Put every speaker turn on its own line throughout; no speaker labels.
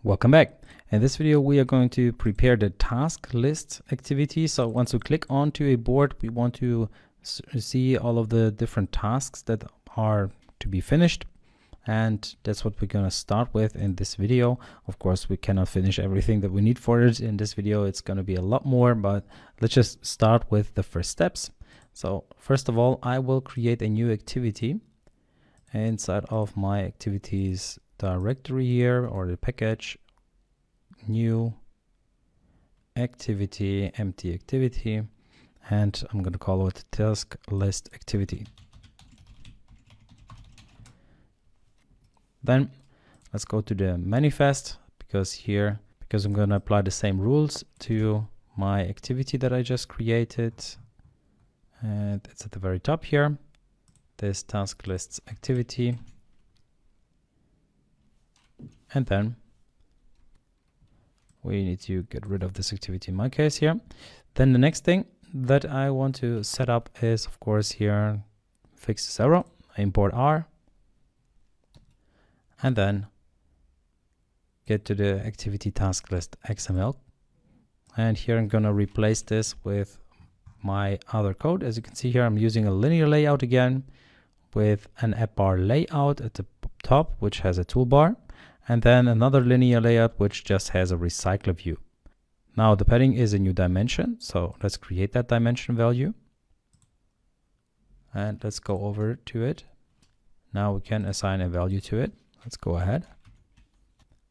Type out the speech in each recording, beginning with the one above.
Welcome back. In this video, we are going to prepare the task list activity. So once we click onto a board, we want to see all of the different tasks that are to be finished. And that's what we're going to start with in this video. Of course, we cannot finish everything that we need for it in this video. It's going to be a lot more, but let's just start with the first steps. So first of all, I will create a new activity inside of my activities directory here, or the package, new activity, empty activity, and I'm going to call it task list activity. Then let's go to the manifest, because I'm going to apply the same rules to my activity that I just created, and it's at the very top here, this task lists activity. And then we need to get rid of this activity in my case here. Then the next thing that I want to set up is, of course, here, fix this error, import R, and then get to the activity task list XML. And here I'm going to replace this with my other code. As you can see here, I'm using a linear layout again with an app bar layout at the top, which has a toolbar. And then another linear layout which just has a recycler view. Now the padding is a new dimension, so let's create that dimension value. And let's go over to it. Now we can assign a value to it. Let's go ahead.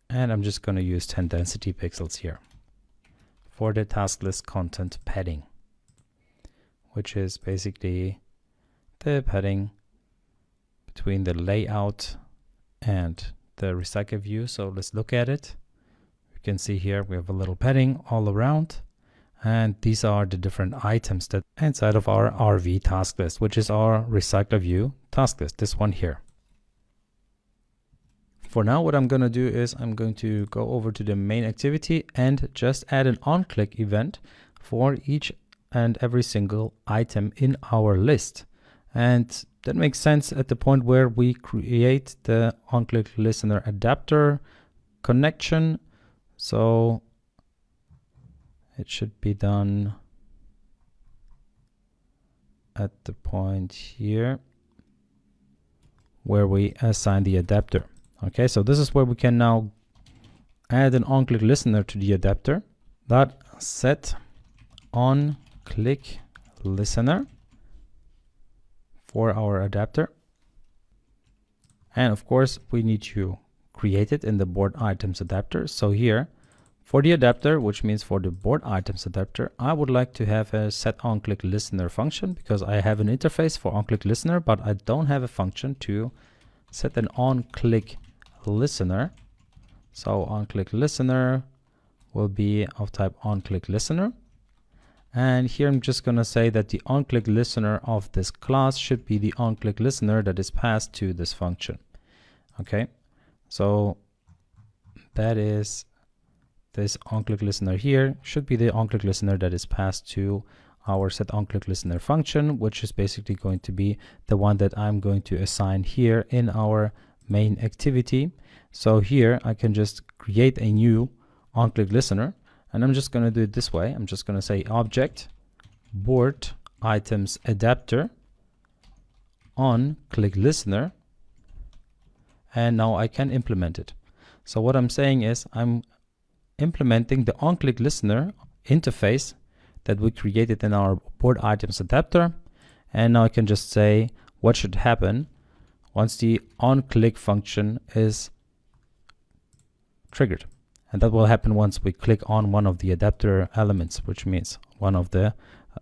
And I'm just going to use 10 density pixels here for the task list content padding, which is basically the padding between the layout and the recycle view. So let's look at it. You can see here we have a little padding all around, and these are the different items that inside of our RV task list, which is our recycler view task list, this one here. For now, what I'm going to do is I'm going to go over to the main activity and just add an on-click event for each and every single item in our list. And that makes sense at the point where we create the on-click listener adapter connection. So it should be done at the point here where we assign the adapter. Okay, so this is where we can now add an on-click listener to the adapter. That set on-click listener for our adapter. And of course, we need to create it in the board items adapter. So here, for the adapter, which means for the board items adapter, I would like to have a set on-click listener function, because I have an interface for on-click listener, but I don't have a function to set an on-click listener. So on-click listener will be of type on-click listener. And here I'm just going to say that the on-click listener of this class should be the on-click listener that is passed to this function. Okay, so that is this on-click listener here should be the on-click listener that is passed to our set on-click listener function, which is basically going to be the one that I'm going to assign here in our main activity. So here I can just create a new on-click listener. And I'm just going to do it this way. I'm just going to say object board items adapter on click listener. And now I can implement it. So what I'm saying is I'm implementing the on click listener interface that we created in our board items adapter. And now I can just say what should happen once the on click function is triggered. And that will happen once we click on one of the adapter elements, which means one of the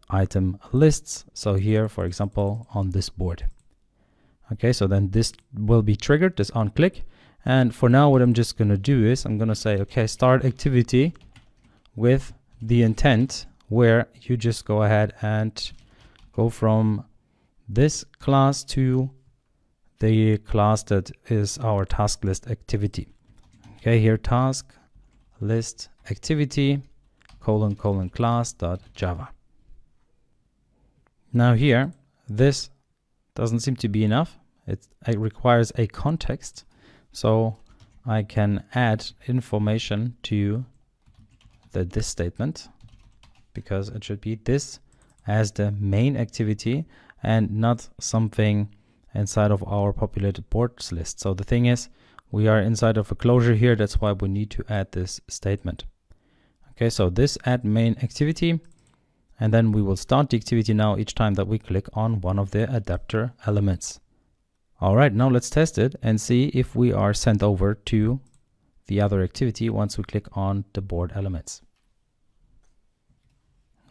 item lists. So here, for example, on this board. Okay, so then this will be triggered, this on click. And for now, what I'm just going to do is I'm going to say, okay, start activity with the intent where you just go ahead and go from this class to the class that is our task list activity. Okay, here task list activity : class dot java. Now here, this doesn't seem to be enough. It requires a context. So I can add information to this statement, because it should be this as the main activity and not something inside of our populated boards list. So the thing is, we are inside of a closure here. That's why we need to add this statement. Okay, so this add main activity, and then we will start the activity now each time that we click on one of the adapter elements. All right, now let's test it and see if we are sent over to the other activity once we click on the board elements.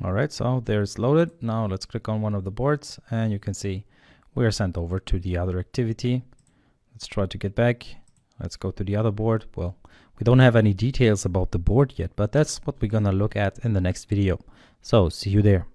All right, so there's loaded. Now let's click on one of the boards and you can see we are sent over to the other activity. Let's try to get back. Let's go to the other board. Well, we don't have any details about the board yet, but that's what we're gonna look at in the next video. So see you there.